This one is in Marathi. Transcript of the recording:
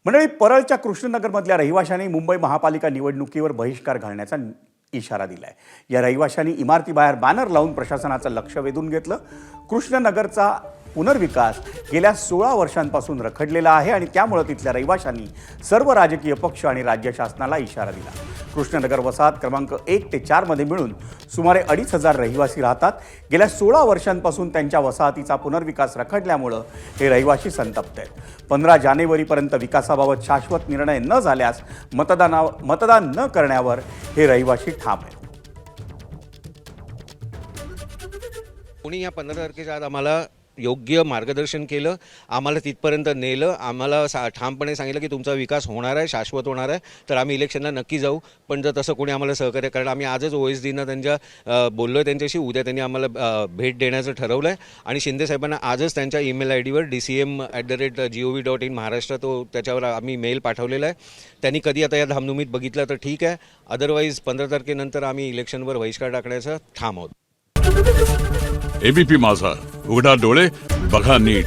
मंडळी, परळच्या कृष्णनगरमधल्या रहिवाशांनी मुंबई महापालिका निवडणुकीवर बहिष्कार घालण्याचा इशारा दिलाय। या रहिवाशांनी इमारतीबाहेर बॅनर लावून प्रशासनाचं लक्ष वेधून घेतलं। कृष्णनगरचा पुनर्विकास गेल्या 16 वर्षांपासून रखडलेला आहे आणि त्यामुळे तिथल्या रहिवाशांनी सर्व राजकीय पक्ष आणि राज्य शासनाला इशारा दिला। कृष्णनगर वसाहत क्रमांक 1 ते 4 मध्ये मिळून सुमारे 2,500 रहिवासी राहतात। गेल्या 16 वर्षांपासून त्यांच्या वसाहतीचा पुनर्विकास रखडल्यामुळे हे रहिवासी संतप्त आहेत। 15 जानेवारीपर्यंत विकासाबाबत शाश्वत निर्णय न झाल्यास मतदान न करण्यावर हे रहिवासी ठाम आहेत। कोणी या 15 तारखेच्या आत आम्हाला योग्य मार्गदर्शन केलं, आम्हाला तिथपर्यंत नेलं, आम्हाला ठामपणे सांगितलं की तुमचा विकास होणार आहे, शाश्वत होणार आहे, तर आम्ही इलेक्शनला नक्की जाऊ। पण जर तसं कोणी आम्हाला सहकार्य करणार, आम्ही आजच OSDना त्यांच्या बोललो त्यांच्याशी, उद्या त्यांनी आम्हाला भेट देण्याचं ठरवलं आहे आणि शिंदे साहेबांना आजच त्यांच्या ईमेल IDवर dcm@gov.in महाराष्ट्र त्याच्यावर आम्ही मेल पाठवलेला आहे। त्यांनी कधी आता या धामधुमीत बघितलं तर ठीक आहे, अदरवाईज 15 तारखेनंतर आम्ही इलेक्शनवर बहिष्कार टाकण्याचं ठाम आहोत। ABP माझा, उघडा डोळे बघा नीट।